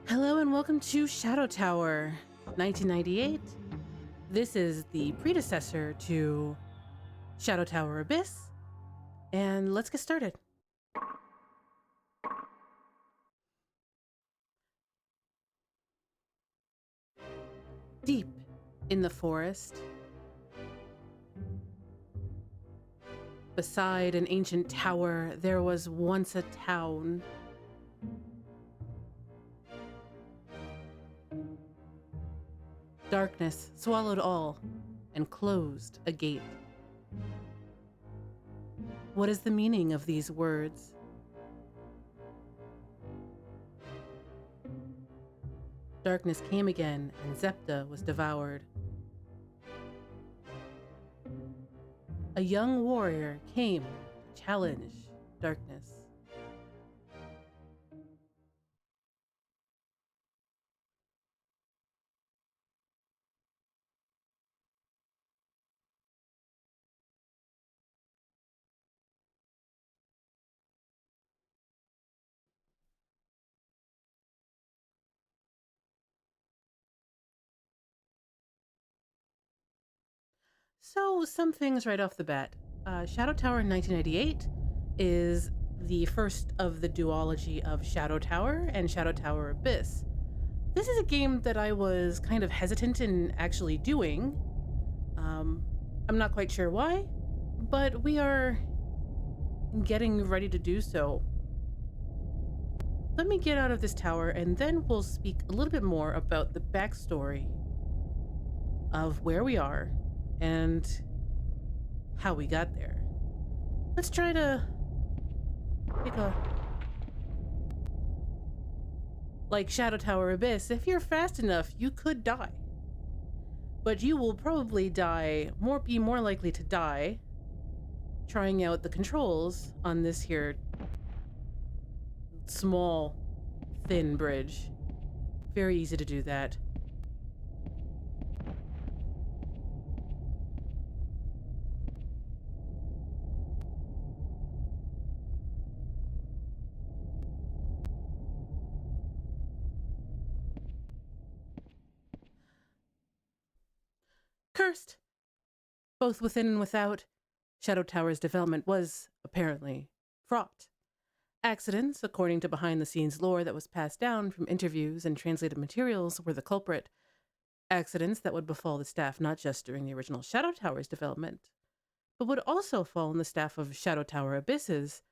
Hello and welcome to Shadow Tower 1998. This is the predecessor to Shadow Tower Abyss, and let's get started. Deep in the forest, beside an ancient tower, there was once a town. Darkness swallowed all and closed a gate. What is the meaning of these words? Darkness came again, and Zepta was devoured. A young warrior came to challenge darkness. So, some things right off the bat. Shadow Tower 1998 is the first of the duology of Shadow Tower and Shadow Tower Abyss. This is a game that I was kind of hesitant in actually doing. I'm not quite sure why, but we are getting ready to do so. Let me get out of this tower and then we'll speak a little bit more about the backstory of where we are and how we got there. Let's try to take a... Like Shadow Tower Abyss, if you're fast enough, you could die. But you will probably be more likely to die trying out the controls on this here small, thin bridge. Very easy to do that. Cursed! Both within and without, Shadow Tower's development was, apparently, fraught. Accidents, according to behind-the-scenes lore that was passed down from interviews and translated materials, were the culprit. Accidents that would befall the staff not just during the original Shadow Tower's development, but would also fall on the staff of Shadow Tower Abysses,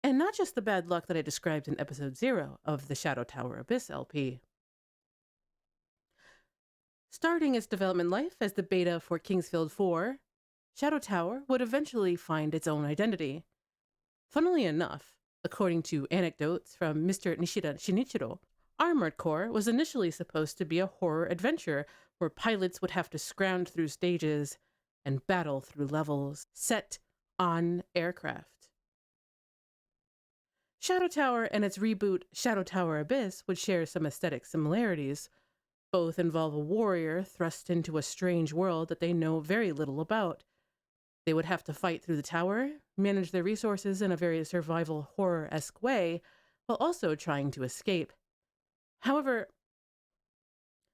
and not just the bad luck that I described in episode 0 of the Shadow Tower Abyss LP. Starting its development life as the beta for Kingsfield 4, Shadow Tower would eventually find its own identity. Funnily enough, according to anecdotes from Mr. Nishida Shinichiro, Armored Core was initially supposed to be a horror adventure where pilots would have to scrounge through stages and battle through levels set on aircraft. Shadow Tower and its reboot Shadow Tower Abyss would share some aesthetic similarities. Both involve a warrior thrust into a strange world that they know very little about. They would have to fight through the tower, manage their resources in a very survival horror-esque way, while also trying to escape. However,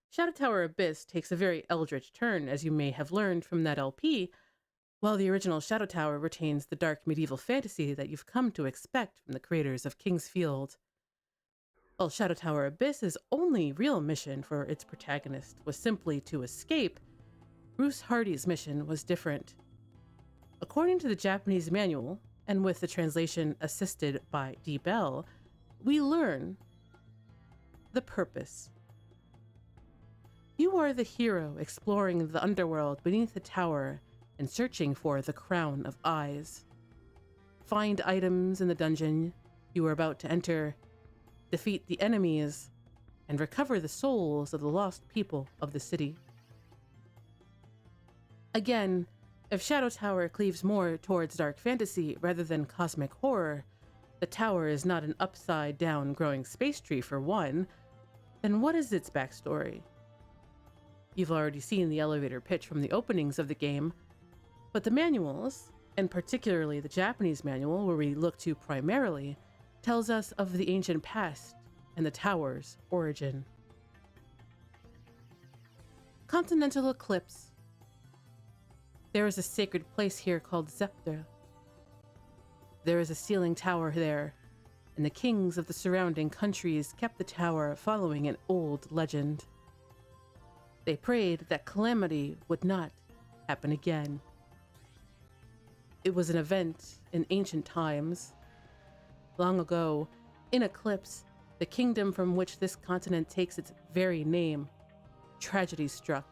Shadow Tower Abyss takes a very eldritch turn, as you may have learned from that LP, while the original Shadow Tower retains the dark medieval fantasy that you've come to expect from the creators of Kingsfield. While Shadow Tower Abyss's only real mission for its protagonist was simply to escape, Ruus Hardy's mission was different. According to the Japanese manual, and with the translation assisted by D. Bell, we learn the purpose. You are the hero exploring the underworld beneath the tower and searching for the Crown of Eyes. Find items in the dungeon you are about to enter, defeat the enemies, and recover the souls of the lost people of the city. Again, if Shadow Tower cleaves more towards dark fantasy rather than cosmic horror, the tower is not an upside-down growing space tree for one, then what is its backstory? You've already seen the elevator pitch from the openings of the game, but the manuals, and particularly the Japanese manual where we look to primarily, tells us of the ancient past and the tower's origin. Continental Eclipse. There is a sacred place here called Zepta. There is a ceiling tower there, and the kings of the surrounding countries kept the tower following an old legend. They prayed that calamity would not happen again. It was an event in ancient times. Long ago, in Eclipse, the kingdom from which this continent takes its very name, tragedy struck.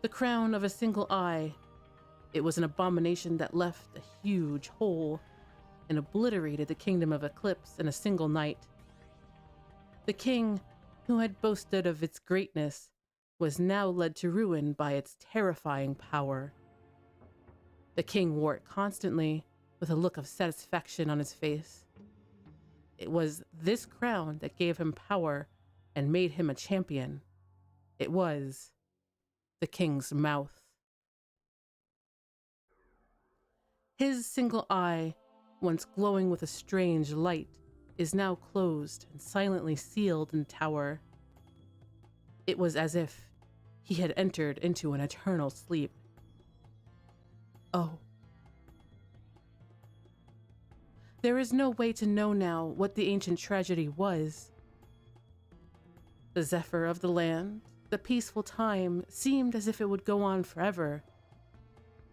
The crown of a single eye, it was an abomination that left a huge hole and obliterated the kingdom of Eclipse in a single night. The king, who had boasted of its greatness, was now led to ruin by its terrifying power. The king wore it constantly, with a look of satisfaction on his face. It was this crown that gave him power and made him a champion. It was the king's mouth. His single eye, once glowing with a strange light, is now closed and silently sealed in the tower. It was as if he had entered into an eternal sleep. Oh. There is no way to know now what the ancient tragedy was. The zephyr of the land, the peaceful time, seemed as if it would go on forever.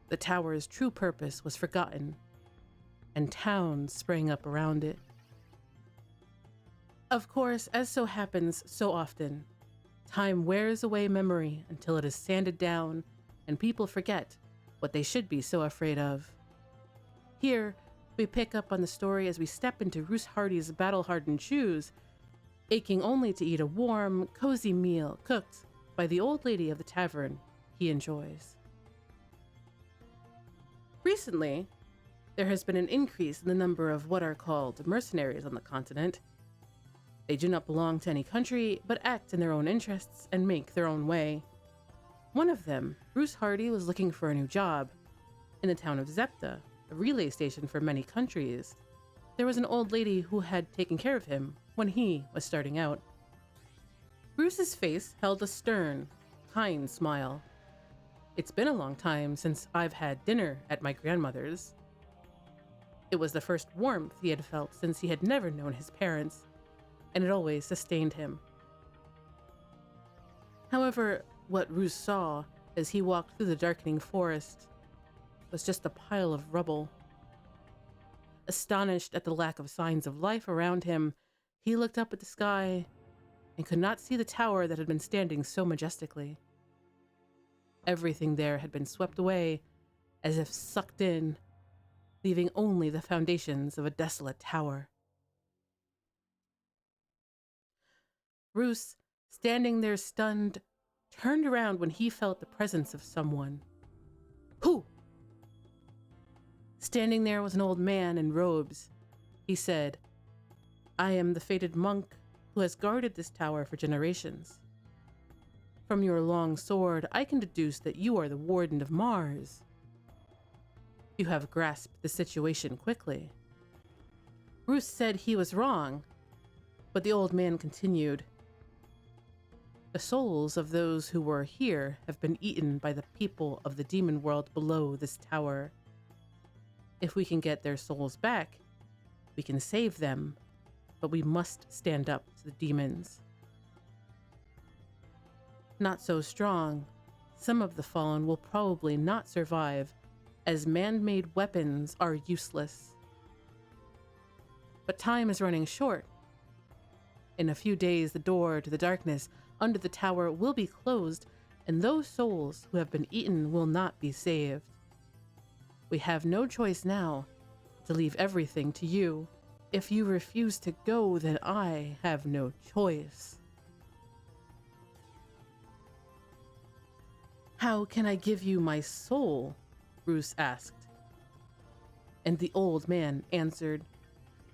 The tower's true purpose was forgotten, and towns sprang up around it. Of course, as so happens so often, time wears away memory until it is sanded down and people forget what they should be so afraid of. Here, we pick up on the story as we step into Ruus Hardy's battle-hardened shoes, aching only to eat a warm, cozy meal cooked by the old lady of the tavern he enjoys. Recently, there has been an increase in the number of what are called mercenaries on the continent. They do not belong to any country, but act in their own interests and make their own way. One of them, Ruus Hardy, was looking for a new job. In the town of Zepta, a relay station for many countries, there was an old lady who had taken care of him when he was starting out. Ruus's face held a stern, kind smile. It's been a long time since I've had dinner at my grandmother's. It was the first warmth he had felt since he had never known his parents, and it always sustained him. However, what Ruus saw as he walked through the darkening forest was just a pile of rubble. Astonished at the lack of signs of life around him, he looked up at the sky and could not see the tower that had been standing so majestically. Everything there had been swept away, as if sucked in, leaving only the foundations of a desolate tower. Ruus, standing there stunned, turned around when he felt the presence of someone. Who? Standing there was an old man in robes. He said, "I am the fated monk who has guarded this tower for generations. From your long sword, I can deduce that you are the warden of Mars. You have grasped the situation quickly." Ruus said he was wrong, but the old man continued, "The souls of those who were here have been eaten by the people of the demon world below this tower. If we can get their souls back, we can save them, but we must stand up to the demons. Not so strong, some of the fallen will probably not survive, as man-made weapons are useless. But time is running short. In a few days, the door to the darkness under the tower will be closed, and those souls who have been eaten will not be saved. We have no choice now to leave everything to you. If you refuse to go, then I have no choice." "How can I give you my soul?" Ruus asked. And the old man answered,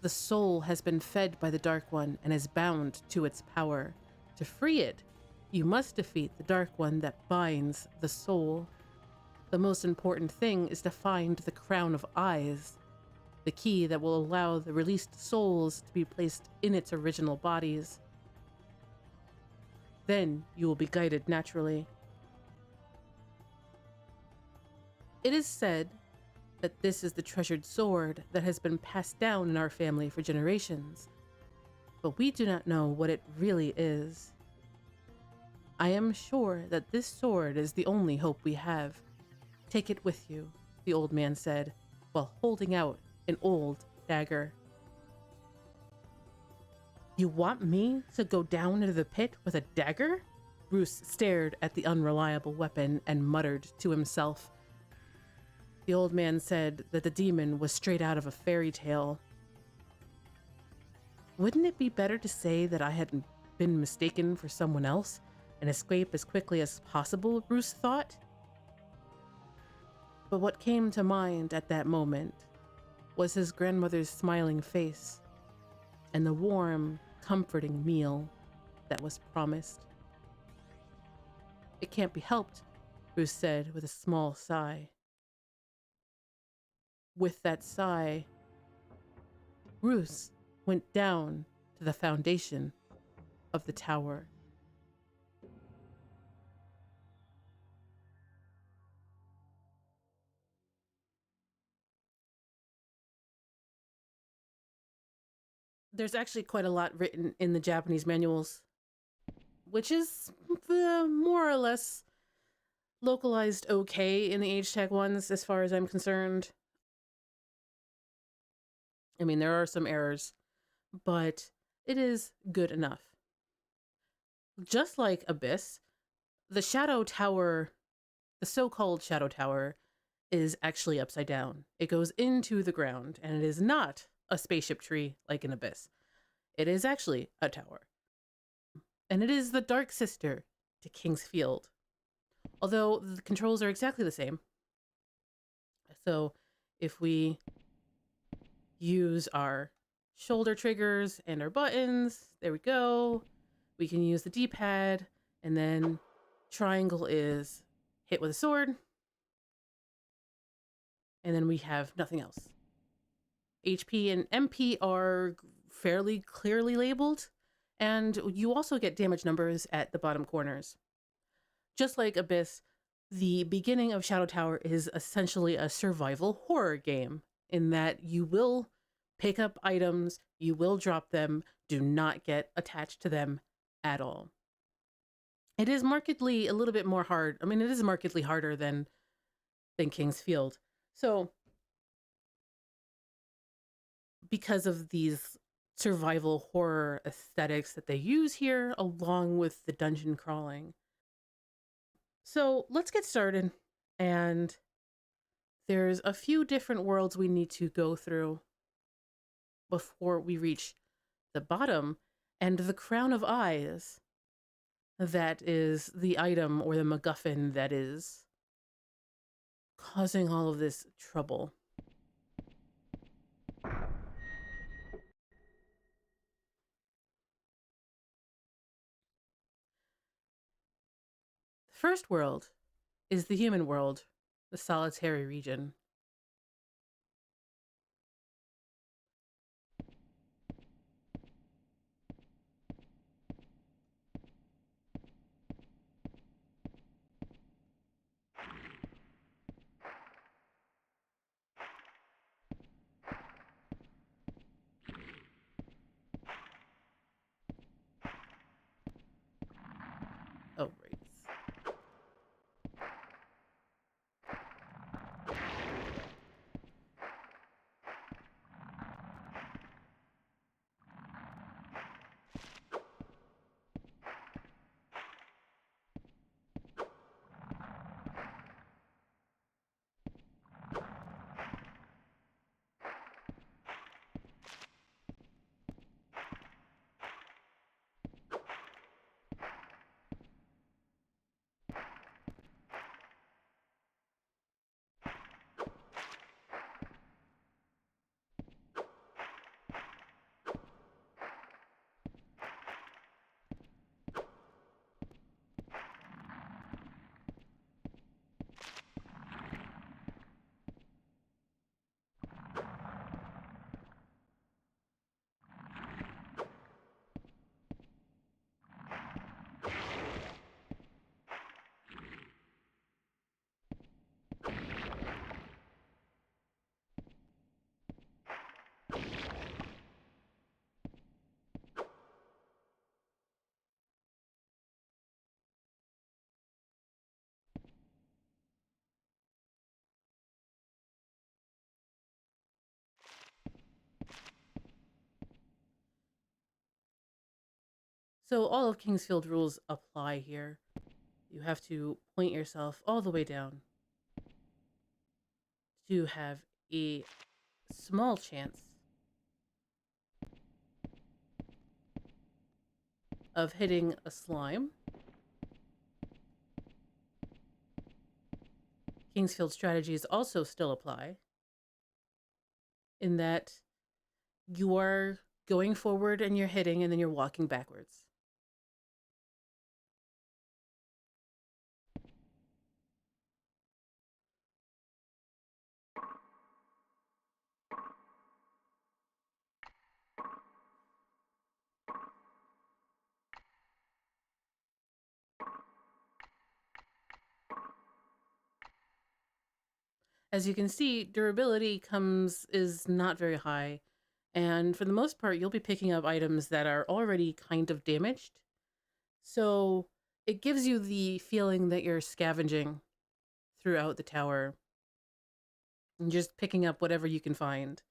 "The soul has been fed by the Dark One and is bound to its power. To free it, you must defeat the Dark One that binds the soul. The most important thing is to find the crown of eyes. the key that will allow the released souls to be placed in its original bodies. Then you will be guided naturally. It is said that this is the treasured sword that has been passed down in our family for generations, but we do not know what it really is. I am sure that this sword is the only hope we have. Take it with you, the old man said, while holding out an old dagger. You want me to go down into the pit with a dagger? Ruus stared at the unreliable weapon and muttered to himself. The old man said that the demon was straight out of a fairy tale. Wouldn't it be better to say that I had been mistaken for someone else and escape as quickly as possible, Ruus thought? But what came to mind at that moment was his grandmother's smiling face and the warm, comforting meal that was promised. It can't be helped, Ruus said with a small sigh. With that sigh, Ruus went down to the foundation of the tower. There's actually quite a lot written in the Japanese manuals, which is more or less localized okay in the age tag ones as far as I'm concerned. I mean, there are some errors, but it is good enough. Just like Abyss, the Shadow Tower, the so-called Shadow Tower, is actually upside down. It goes into the ground, and it is not a spaceship tree like in Abyss. It is actually a tower. And it is the dark sister to King's Field, although the controls are exactly the same. So if we use our shoulder triggers and our buttons, there we go. We can use the D-pad, and then triangle is hit with a sword. And then we have nothing else. HP and MP are fairly clearly labeled, and you also get damage numbers at the bottom corners. Just like Abyss, the beginning of Shadow Tower is essentially a survival horror game, in that you will pick up items, you will drop them, do not get attached to them at all. It is markedly a little bit more hard. I mean, it is markedly harder than King's Field. So, because of these survival horror aesthetics that they use here, along with the dungeon crawling. So let's get started. And there's a few different worlds we need to go through before we reach the bottom and the Crown of Eyes. That is the item or the MacGuffin that is causing all of this trouble. The first world is the human world, the solitary region. Oh, right. So all of Kingsfield rules apply here. You have to point yourself all the way down to have a small chance of hitting a slime. Kingsfield strategies also still apply in that you are going forward and you're hitting and then you're walking backwards. As you can see, durability is not very high, and for the most part, you'll be picking up items that are already kind of damaged. So it gives you the feeling that you're scavenging throughout the tower and just picking up whatever you can find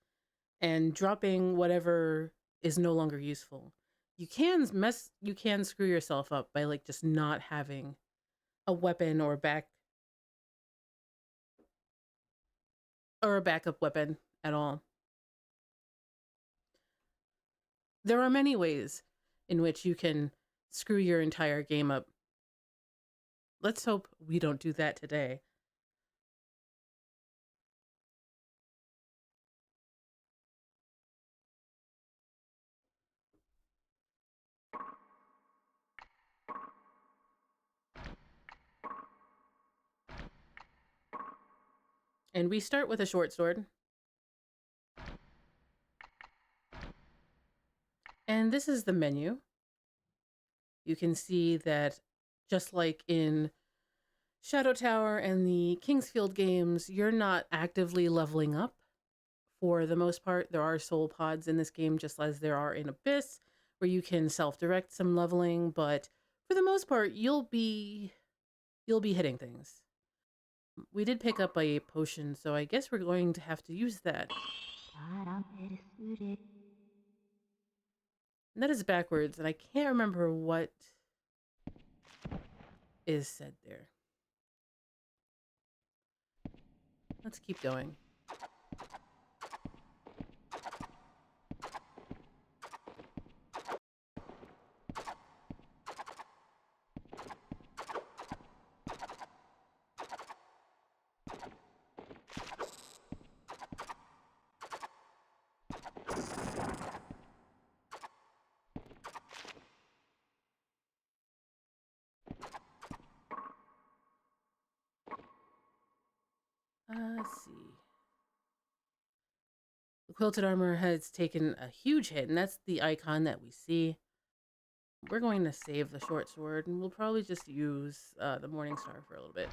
and dropping whatever is no longer useful. You can screw yourself up by like just not having a weapon or a backup weapon at all. There are many ways in which you can screw your entire game up. Let's hope we don't do that today. And we start with a short sword. And this is the menu. You can see that just like in Shadow Tower and the Kingsfield games, you're not actively leveling up. For the most part, there are soul pods in this game, just as there are in Abyss, where you can self-direct some leveling, but for the most part, you'll be hitting things. We did pick up a potion, so I guess we're going to have to use that. And that is backwards, and I can't remember what is said there. Let's keep going. Let's see. The quilted armor has taken a huge hit, and that's the icon that we see. We're going to save the short sword, and we'll probably just use the Morning Star for a little bit.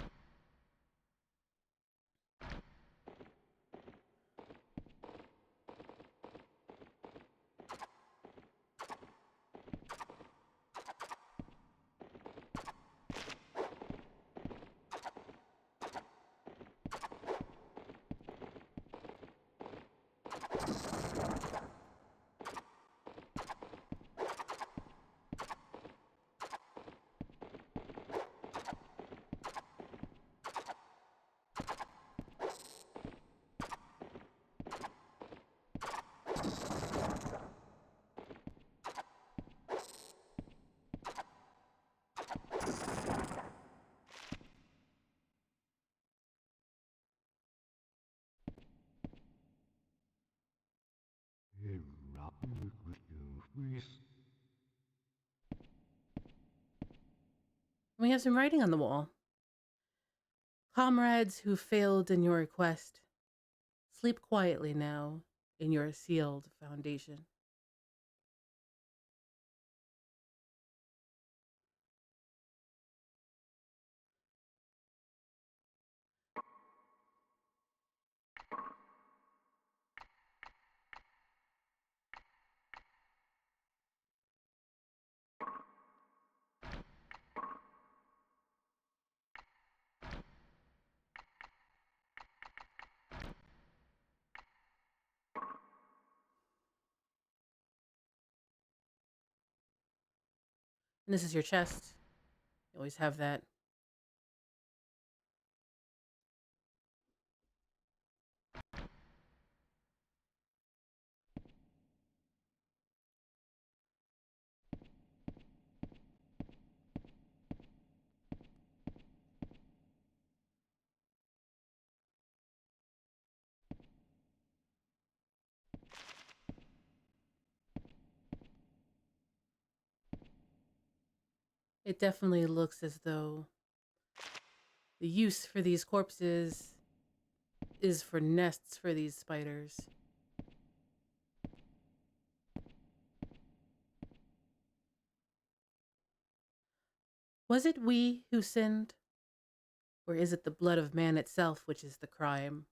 We have some writing on the wall. Comrades who failed in your quest, sleep quietly now in your sealed foundation. And this is your chest. You always have that. It definitely looks as though the use for these corpses is for nests for these spiders. Was it we who sinned? Or is it the blood of man itself which is the crime?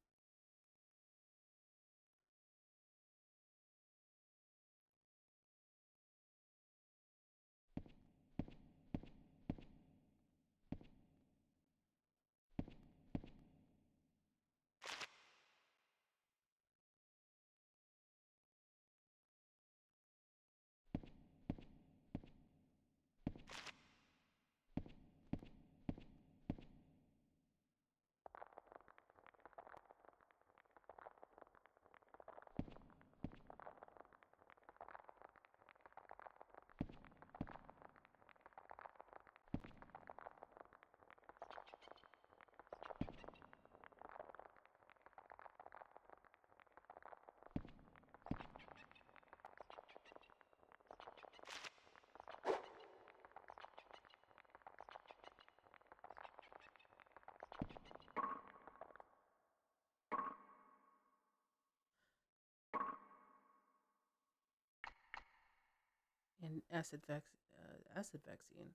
And acid vaccine.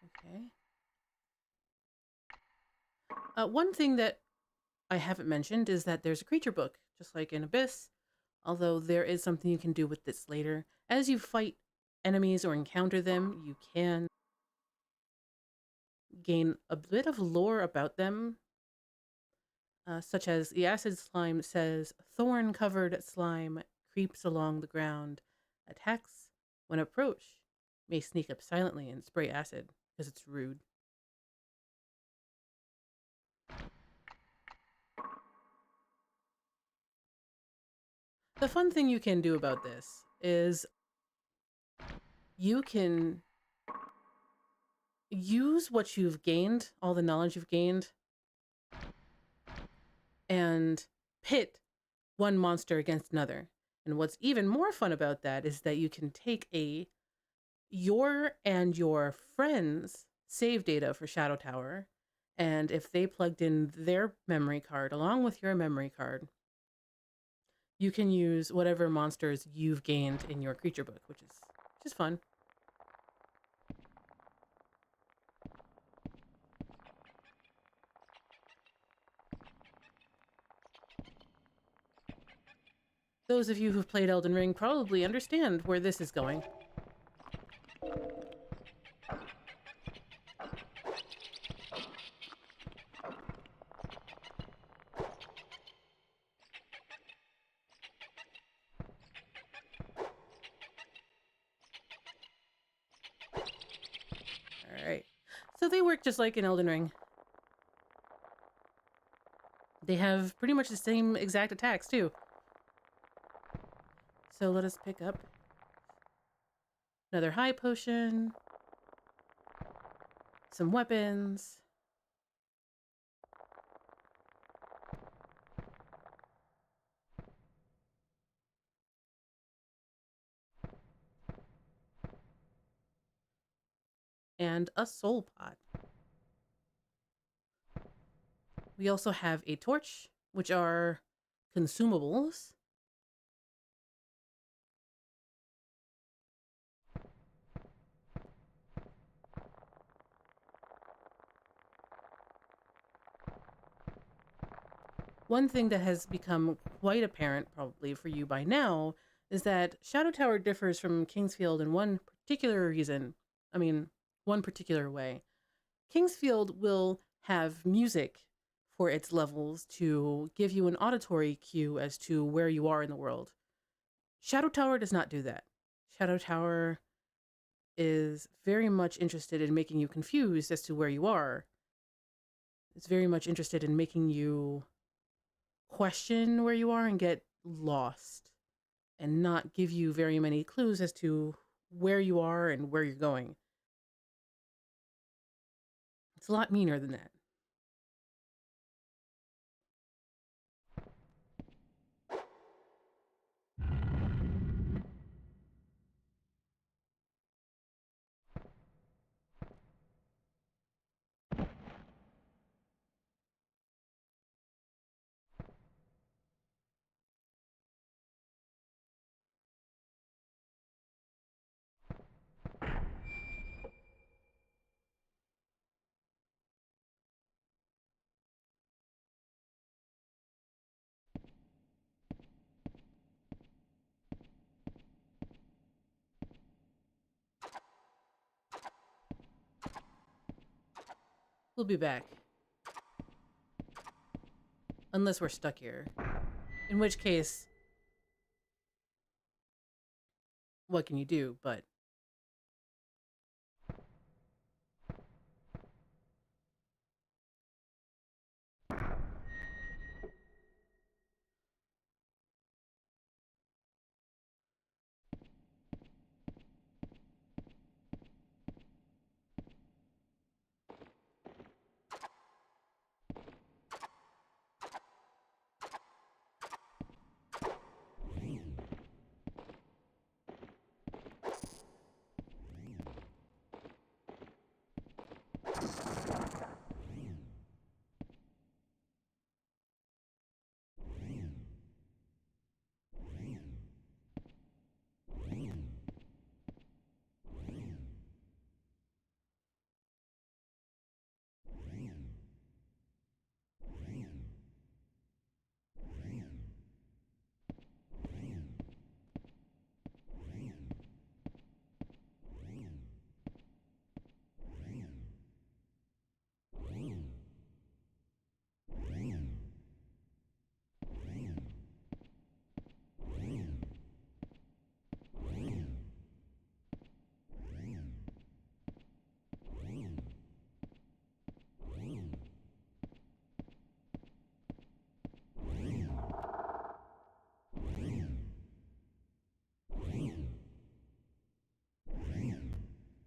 Okay. One thing that I haven't mentioned is that there's a creature book, just like in Abyss, although there is something you can do with this later. As you fight enemies or encounter them, you can gain a bit of lore about them, such as the acid slime says, thorn-covered slime creeps along the ground, attacks when approached, may sneak up silently and spray acid, because it's rude. The fun thing you can do about this is you can use what you've gained, all the knowledge you've gained, and pit one monster against another. And what's even more fun about that is that you can take your and your friends' save data for Shadow Tower, and if they plugged in their memory card along with your memory card, you can use whatever monsters you've gained in your creature book, which is fun. Those of you who've played Elden Ring probably understand where this is going. Alright. So they work just like in Elden Ring. They have pretty much the same exact attacks, too. So let us pick up another high potion, some weapons, and a soul pot. We also have a torch, which are consumables. One thing that has become quite apparent, probably for you by now, is that Shadow Tower differs from Kingsfield in one particular reason. I mean, one particular way. Kingsfield will have music for its levels to give you an auditory cue as to where you are in the world. Shadow Tower does not do that. Shadow Tower is very much interested in making you confused as to where you are. It's very much interested in making you question where you are and get lost and not give you very many clues as to where you are and where you're going. It's a lot meaner than that. We'll be back. Unless we're stuck here. In which case, what can you do? But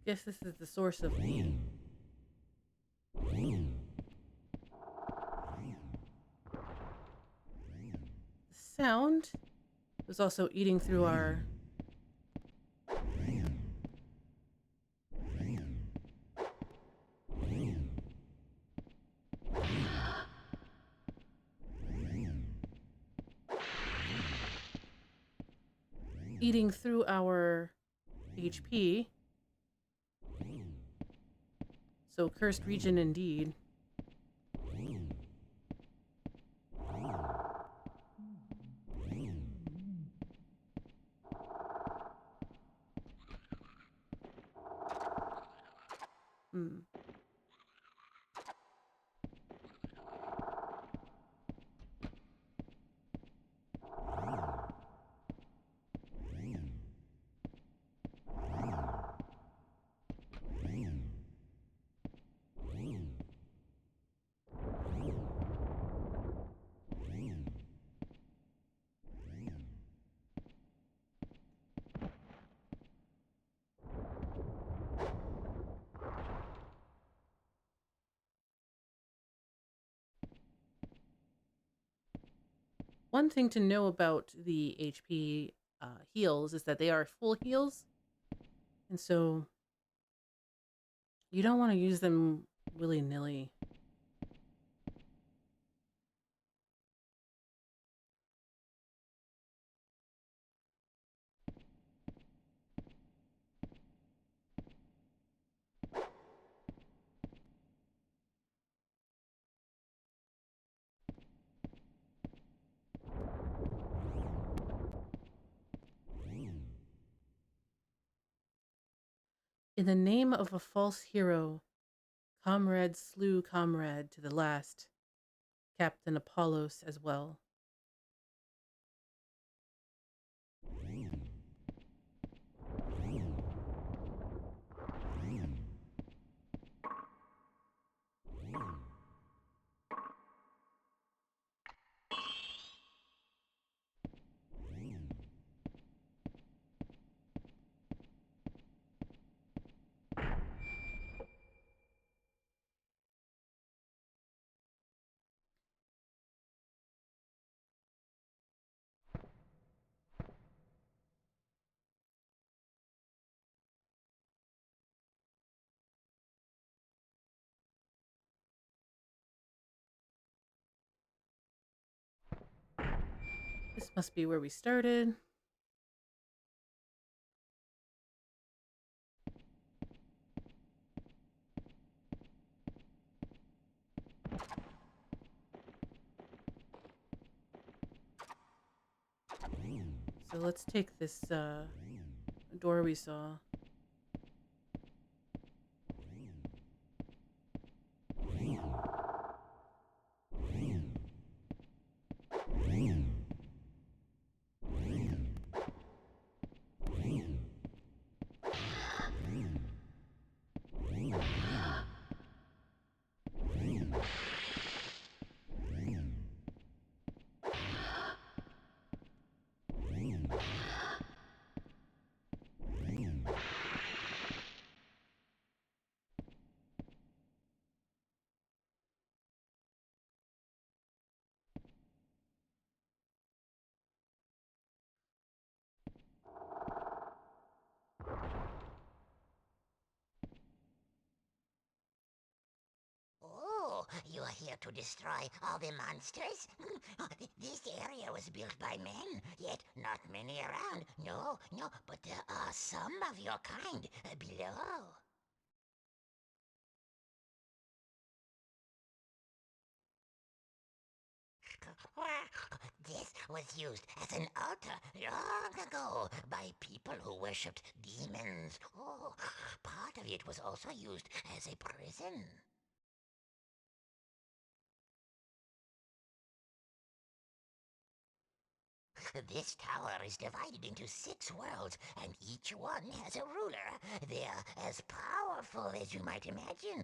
guess this is the source of the sound. It was also eating through our HP. So cursed region indeed. Hmm. One thing to know about the HP heals is that they are full heals. And so you don't want to use them willy-nilly. In the name of a false hero, comrade slew comrade to the last, Captain Apollos as well. This must be where we started. So let's take this door we saw. Oh, you are here to destroy all the monsters? This area was built by men, yet not many around. No, but there are some of your kind below. This was used as an altar long ago by people who worshipped demons. Oh, part of it was also used as a prison. This tower is divided into 6 worlds, and each one has a ruler. They're as powerful as you might imagine.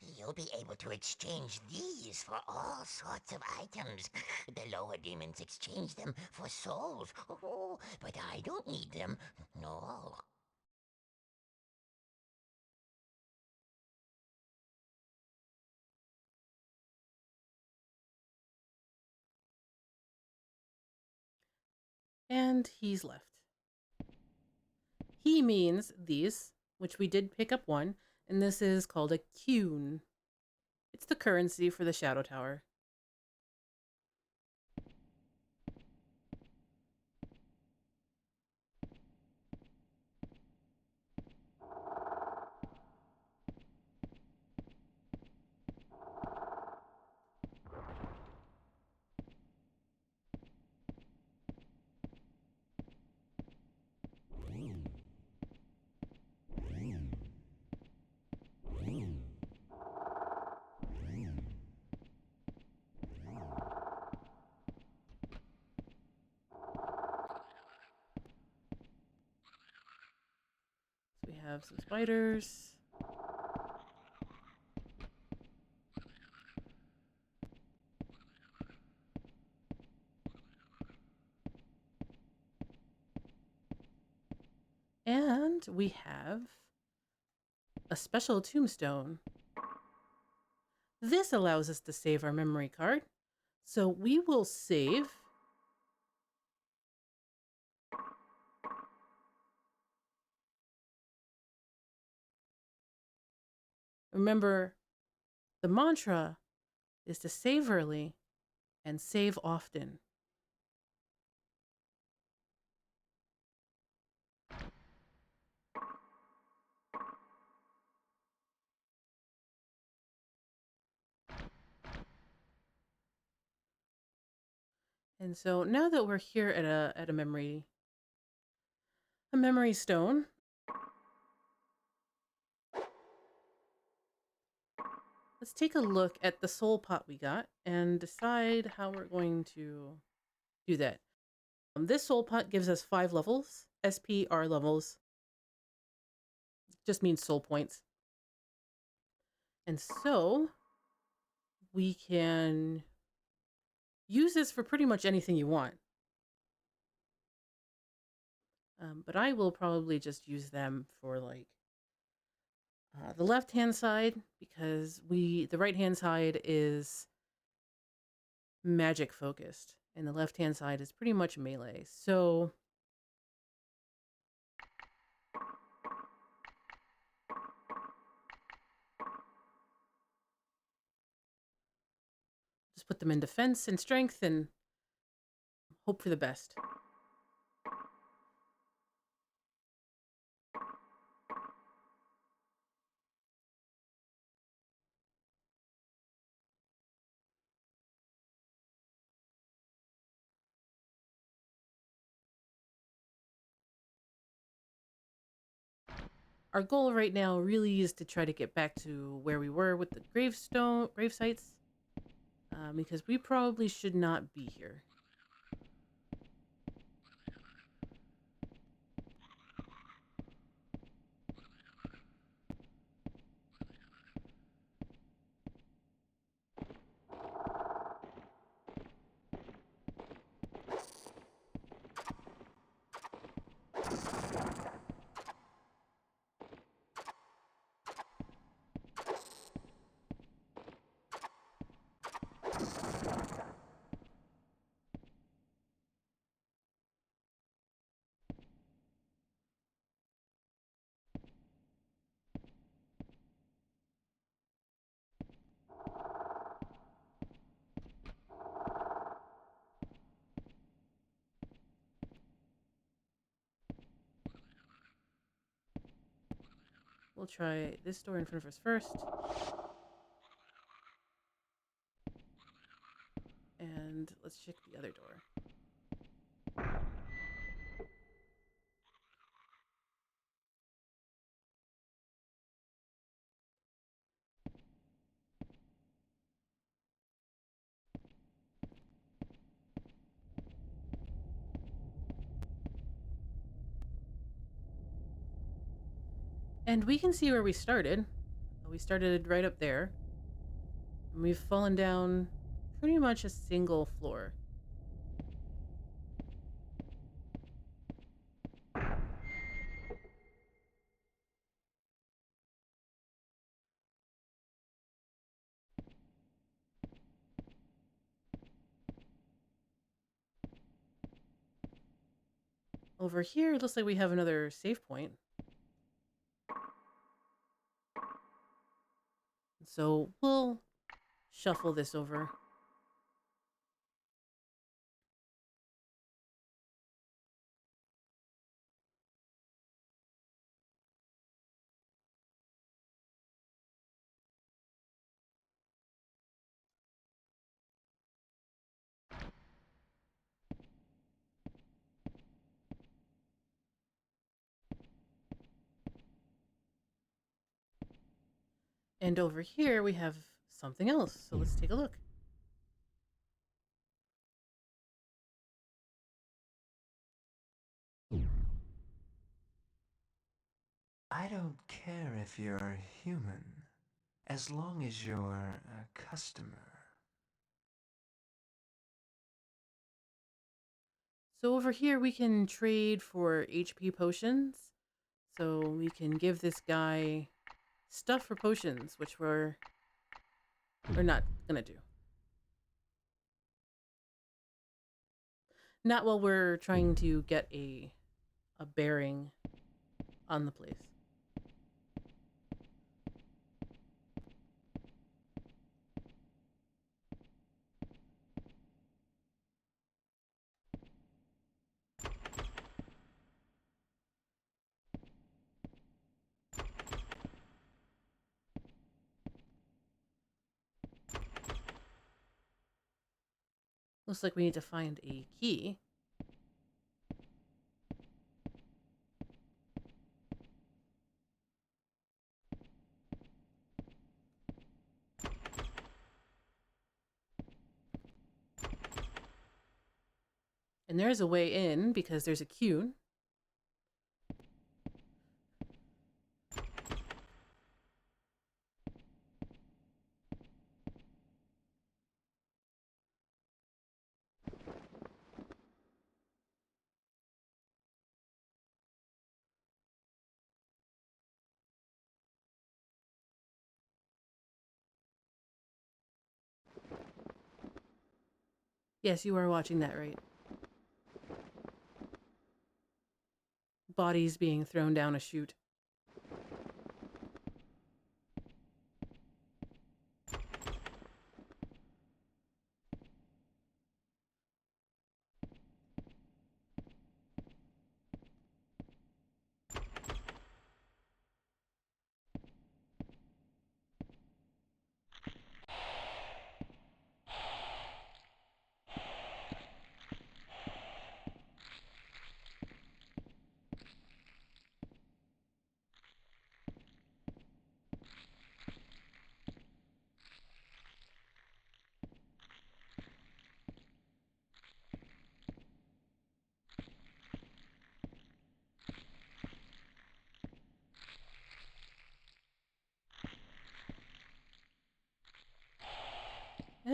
You'll be able to exchange these for all sorts of items. The lower demons exchange them for souls. Oh, but I don't need them. No. And he's left. He means these, which we did pick up one, and this is called a Qun. It's the currency for the Shadow Tower. So we have some spiders. And we have a special tombstone. This allows us to save our memory card. So we will save. Remember, the mantra is to save early and save often. And so now that we're here at a memory stone, let's take a look at the soul pot we got and decide how we're going to do that. This soul pot gives us 5 levels. SPR levels just means soul points. And so we can use this for pretty much anything you want. But I will probably just use them for like the left-hand side, because the right-hand side is magic focused and the left-hand side is pretty much melee. So just put them in defense and strength and hope for the best. Our goal right now really is to try to get back to where we were with the grave sites, because we probably should not be here. We'll try this door in front of us first. And let's check the other door. And we can see where we started. We started right up there. And we've fallen down pretty much a single floor. Over here, it looks like we have another save point. So we'll shuffle this over. And over here, we have something else. So let's take a look. I don't care if you're human, as long as you're a customer. So over here, we can trade for HP potions. So we can give this guy stuff for potions, which we're not gonna do. Not while we're trying to get a bearing on the place. Looks like we need to find a key. And there's a way in because there's a queue. Yes, you are watching that right. Bodies being thrown down a chute.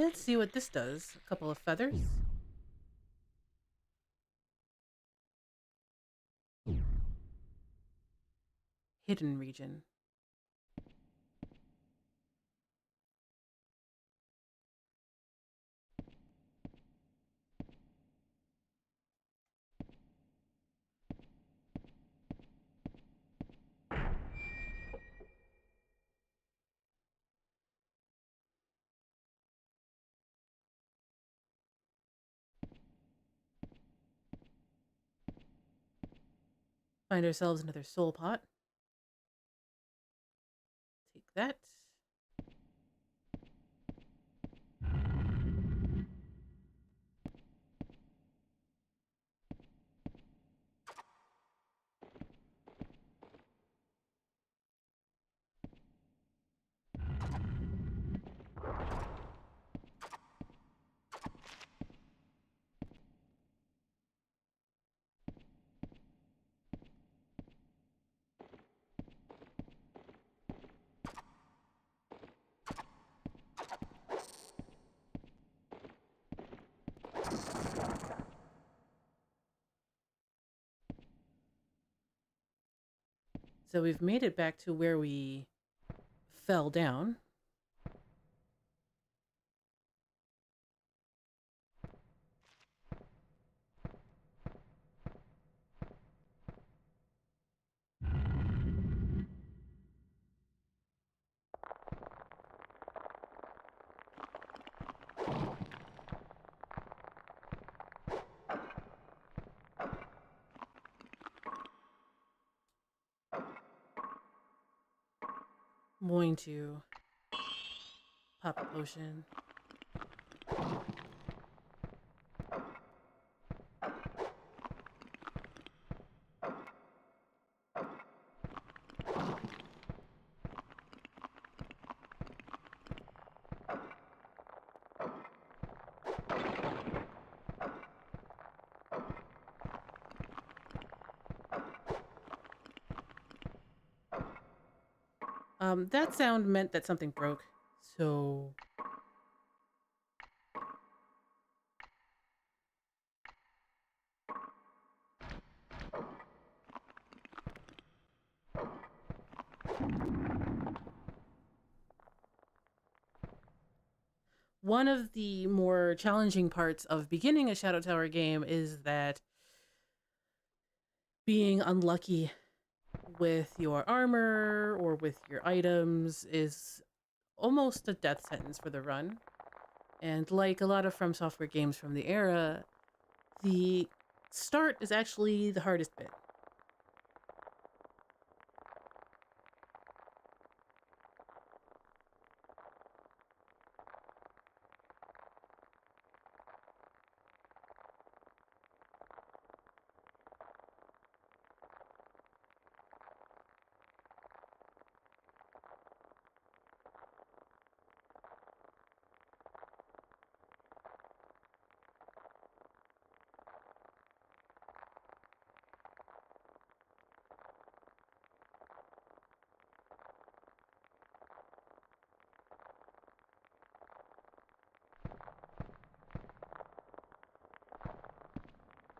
Let's see what this does. A couple of feathers. Hidden region. Find ourselves another soul pot. Take that. So we've made it back to where we fell down. I'm going to pop a potion. That sound meant that something broke. So one of the more challenging parts of beginning a Shadow Tower game is that being unlucky with your armor or with your items is almost a death sentence for the run. And like a lot of From Software games from the era, the start is actually the hardest bit.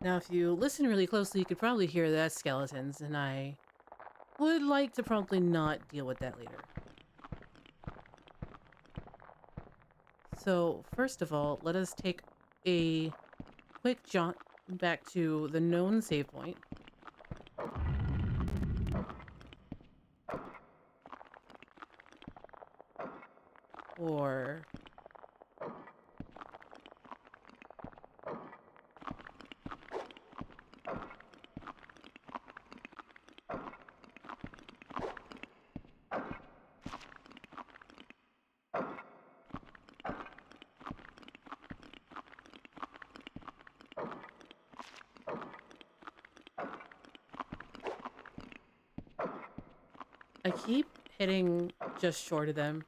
Now, if you listen really closely, you could probably hear that skeletons, and I would like to probably not deal with that later. So, first of all, let us take a quick jaunt back to the known save point. Or I keep hitting just short of them.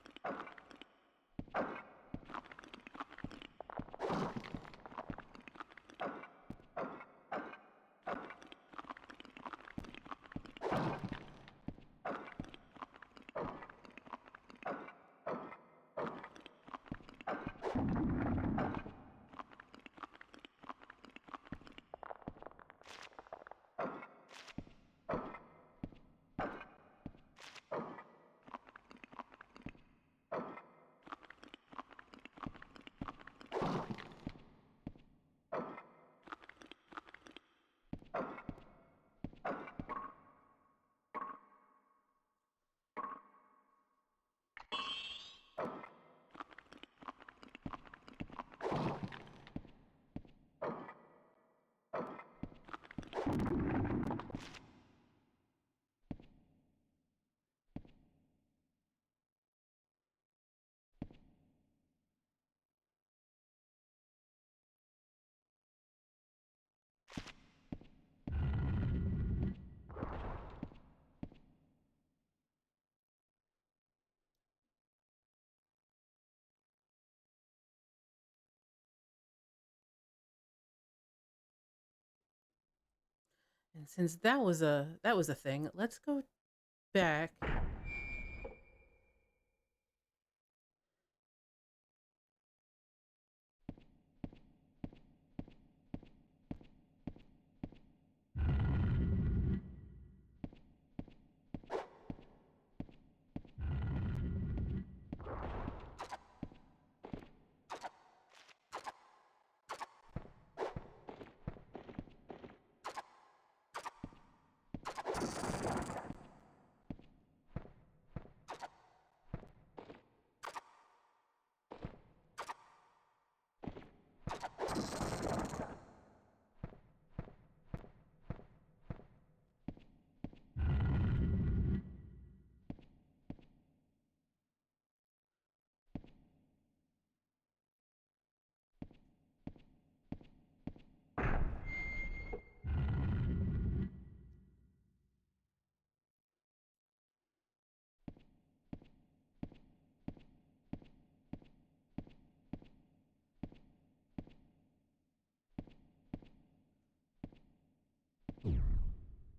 And since that was a thing, let's go back.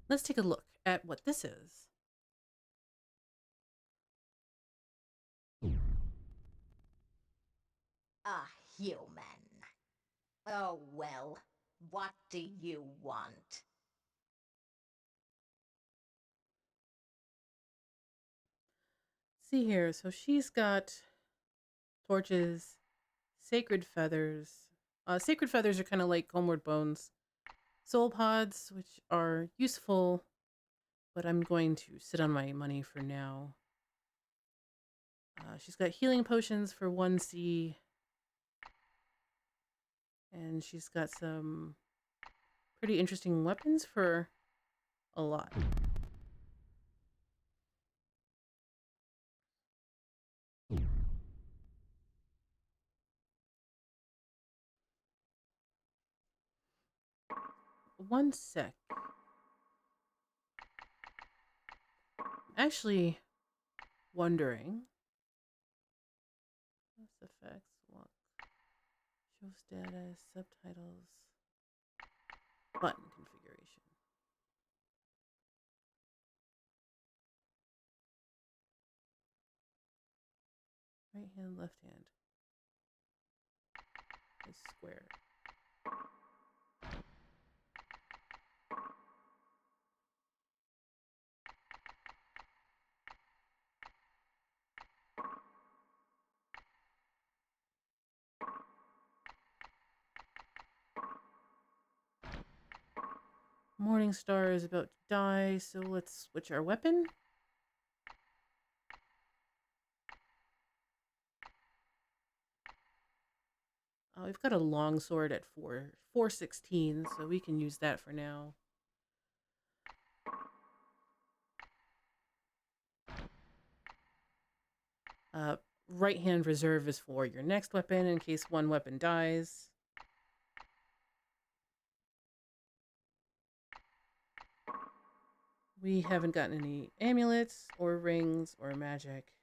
Let's take a look at what this is. A human. Oh, well, what do you want? See here, so she's got torches, sacred feathers. Sacred feathers are kind of like homeward bones. Soul pods, which are useful, but I'm going to sit on my money for now. She's got healing potions for 1C. And she's got some pretty interesting weapons for a lot. One sec. I'm actually wondering. What's effects? Look. Show status, subtitles, button configuration. Right hand, left hand. Is square. Morningstar is about to die, so let's switch our weapon. We've got a long sword at 416, so we can use that for now. Right hand reserve is for your next weapon in case one weapon dies. We haven't gotten any amulets or rings or magic.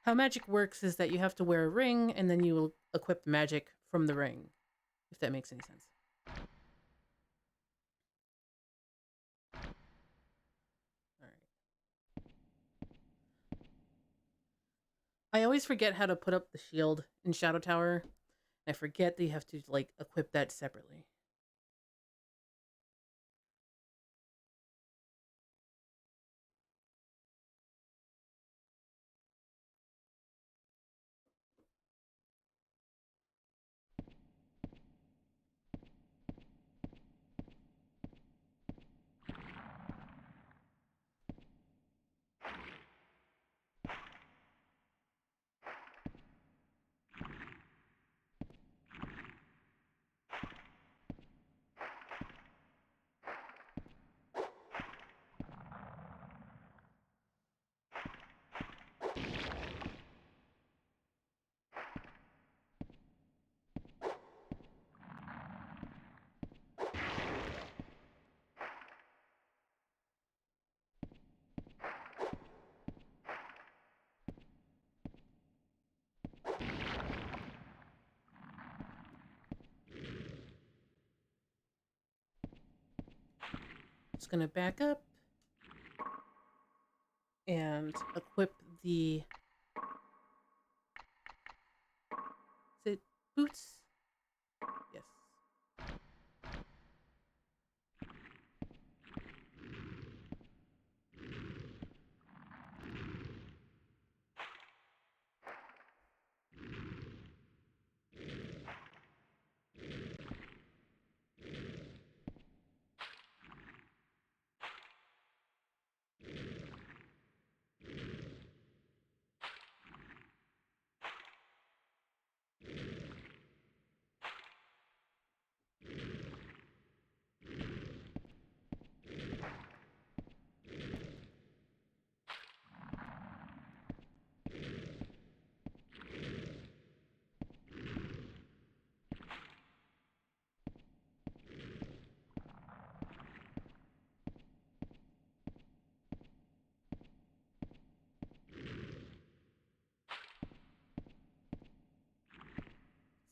How magic works is that you have to wear a ring and then you will equip magic from the ring, if that makes any sense. I always forget how to put up the shield in Shadow Tower. I forget that you have to, like, equip that separately. Just gonna back up and equip the... Is it boots? Yes.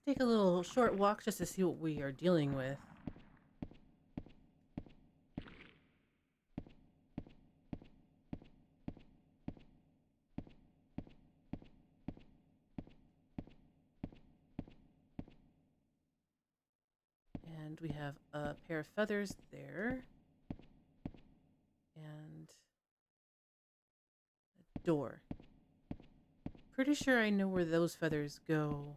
Take a little short walk just to see what we are dealing with. And we have a pair of feathers there. And a door. Pretty sure I know where those feathers go.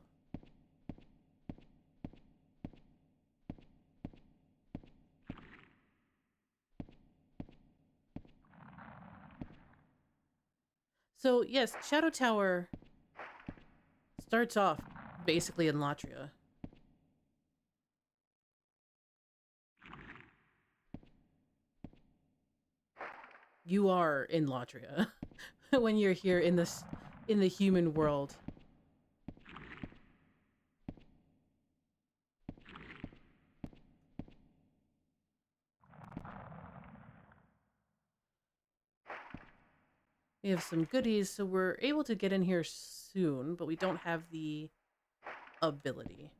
So yes, Shadow Tower starts off basically in Latria. You are in Latria when you're here in the human world. We have some goodies, so we're able to get in here soon, but we don't have the ability.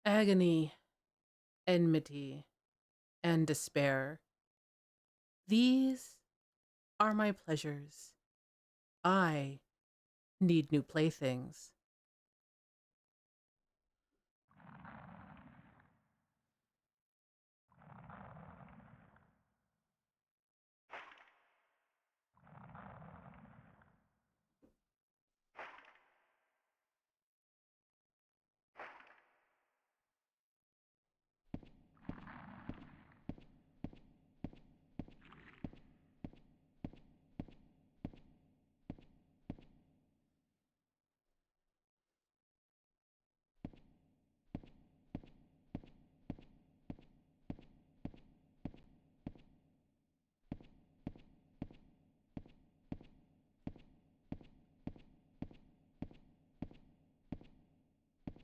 Agony, enmity, and despair. These are my pleasures. I need new playthings.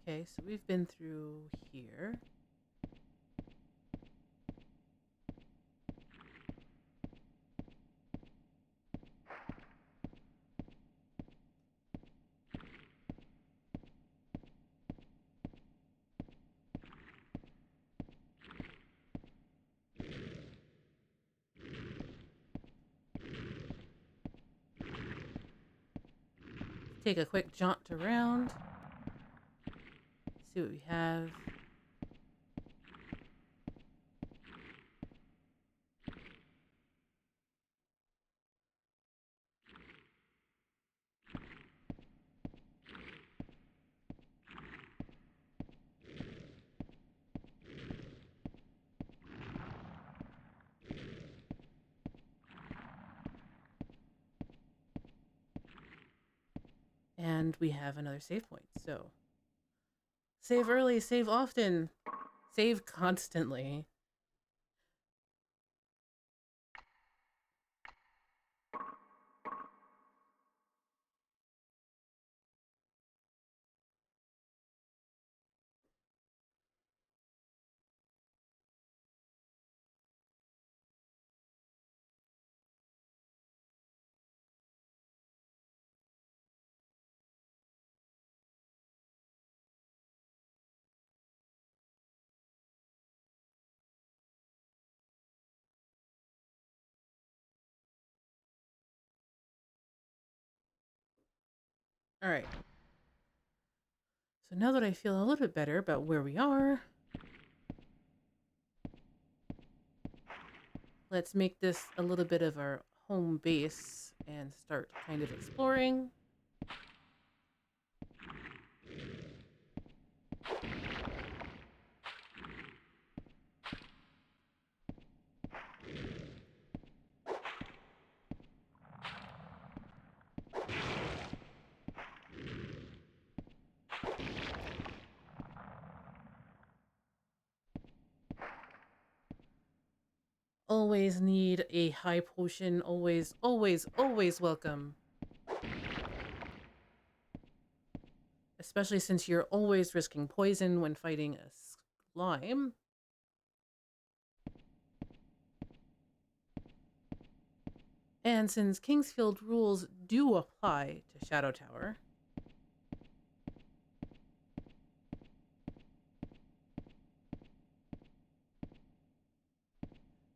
Okay, so we've been through here. Take a quick jaunt around. See what we have. And we have another save point. So save early, save often, save constantly. All right. So now that I feel a little bit better about where we are, let's make this a little bit of our home base and start kind of exploring. Always need a high potion. Always, always, always welcome. Especially since you're always risking poison when fighting a slime. And since Kingsfield rules do apply to Shadow Tower,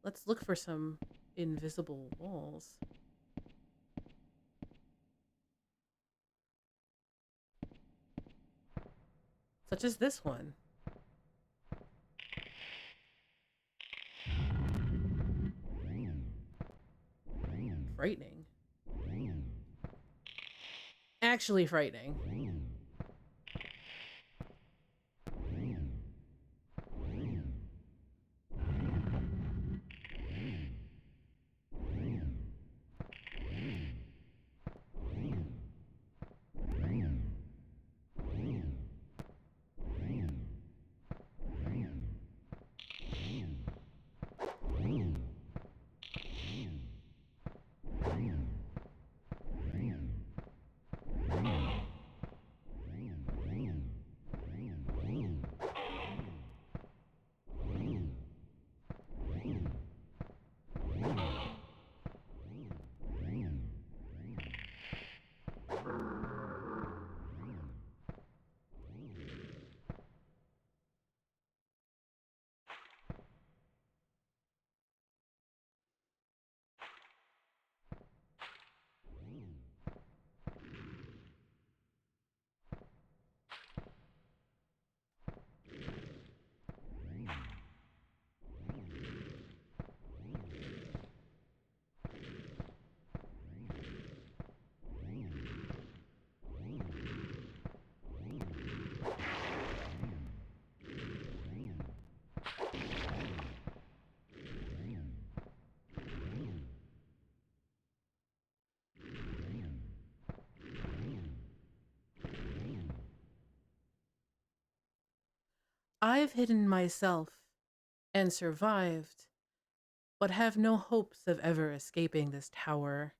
let's look for some invisible walls. Such as this one. Frightening. Actually frightening. I've hidden myself and survived, but have no hopes of ever escaping this tower.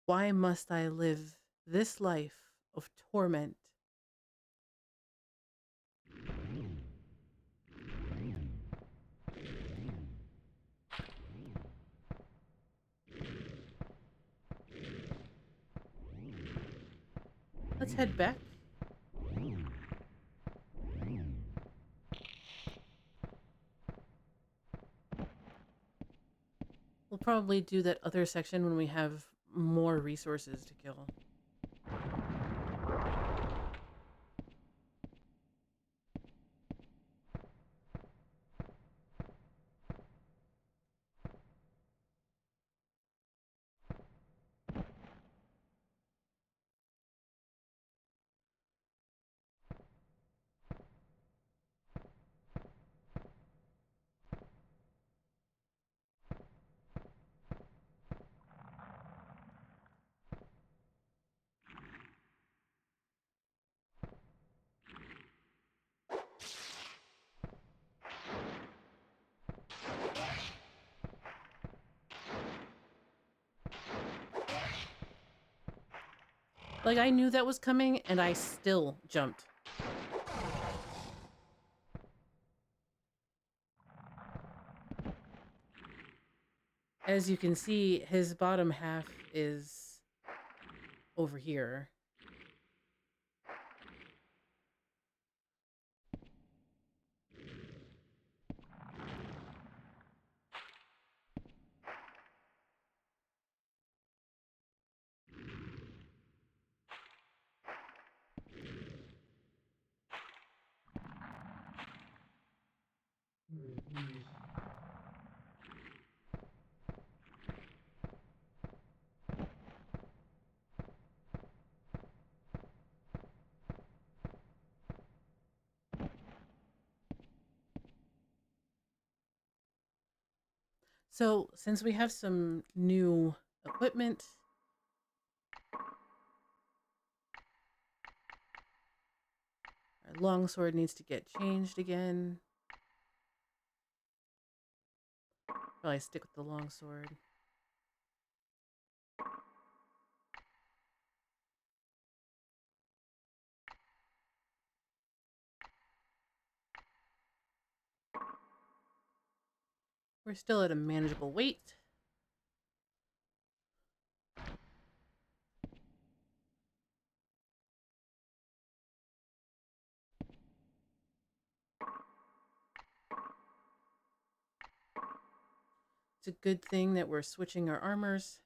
Why must I live this life of torment? Let's head back. We'll probably do that other section when we have more resources to kill. Like, I knew that was coming, and I still jumped. As you can see, his bottom half is over here. So, since we have some new equipment, our longsword needs to get changed again. Probably stick with the longsword. We're still at a manageable weight. It's a good thing that we're switching our armors.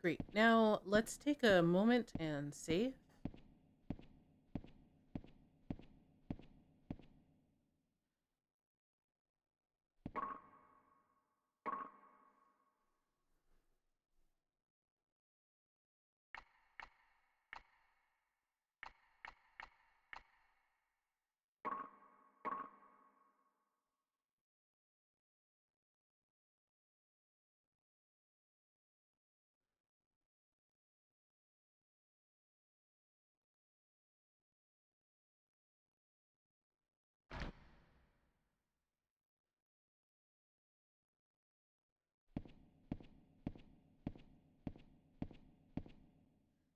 Great. Now let's take a moment and save.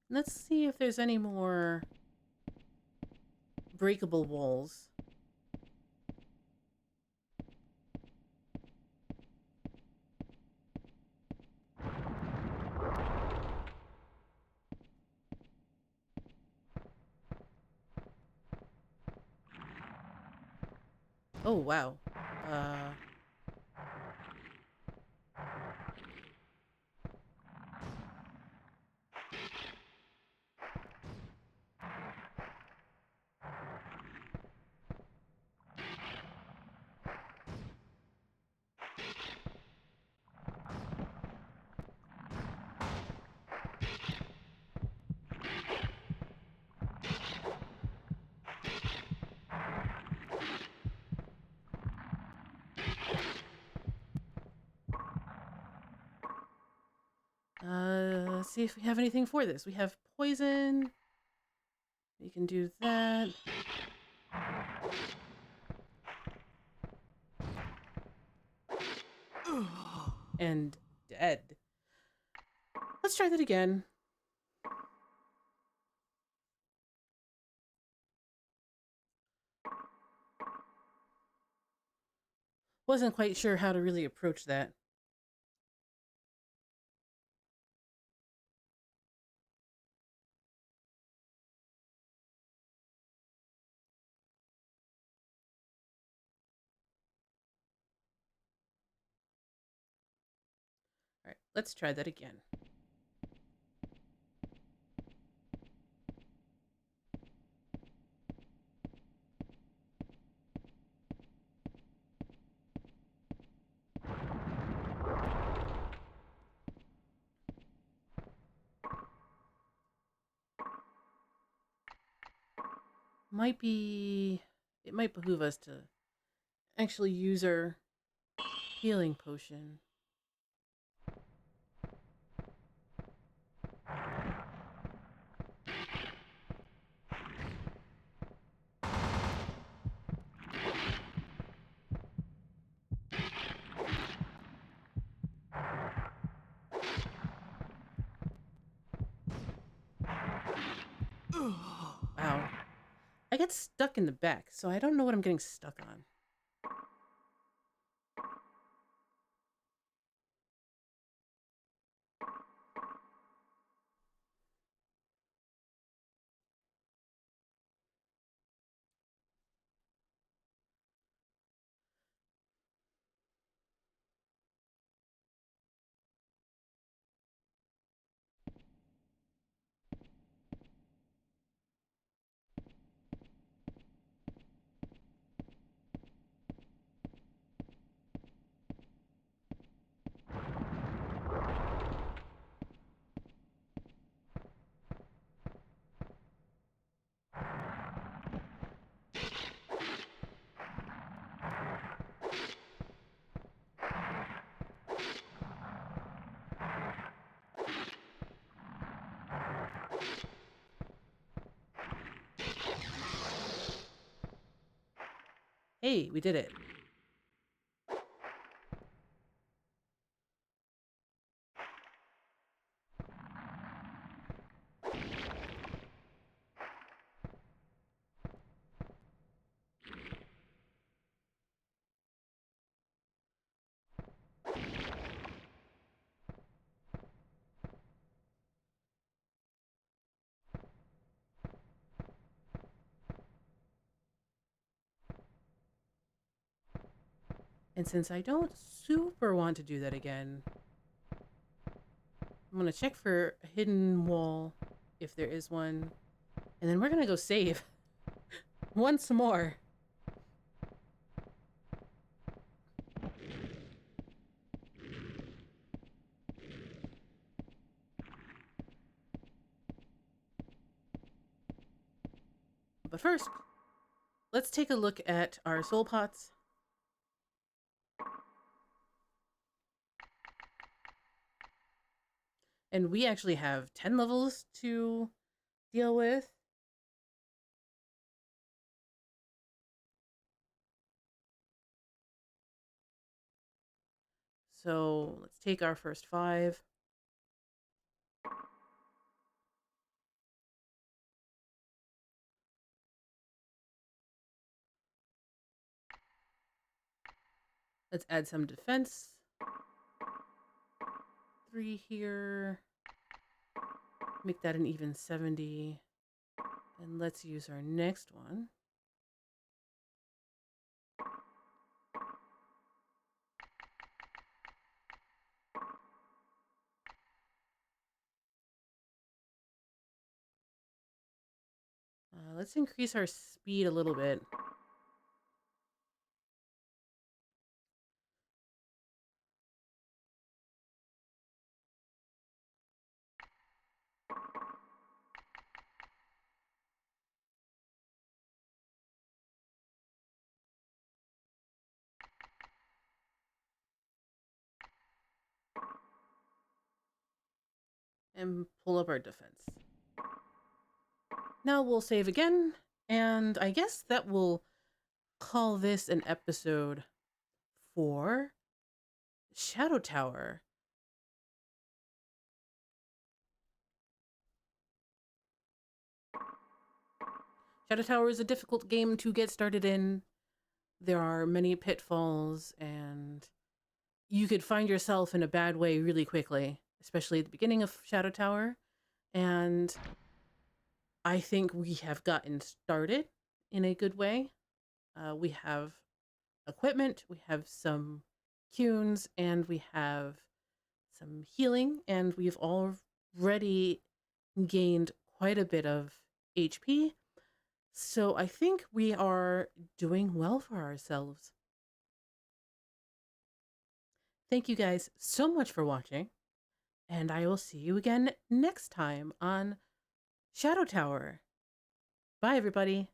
Let's see if there's any more breakable walls. Oh, wow. Let's see if we have anything for this. We have poison. We can do that. And dead. Let's try that again. Wasn't quite sure how to really approach that. All right, let's try that again. It might behoove us to actually use our healing potion. I get stuck in the back, so I don't know what I'm getting stuck on. Hey, we did it. And since I don't super want to do that again, I'm going to check for a hidden wall if there is one. And then we're going to go save once more. But first, let's take a look at our soul pots. And we actually have 10 levels to deal with. So let's take our first 5. Let's add some defense. 3 here. Make that an even 70. And let's use our next one. Let's increase our speed a little bit. And pull up our defense. Now we'll save again, and I guess that will call this an episode for Shadow Tower. Shadow Tower is a difficult game to get started in. There are many pitfalls, and you could find yourself in a bad way really quickly, especially at the beginning of Shadow Tower. And I think we have gotten started in a good way. We have equipment, we have some cues, and we have some healing, and we've already gained quite a bit of HP. So I think we are doing well for ourselves. Thank you guys so much for watching, and I will see you again next time on Shadow Tower. Bye, everybody.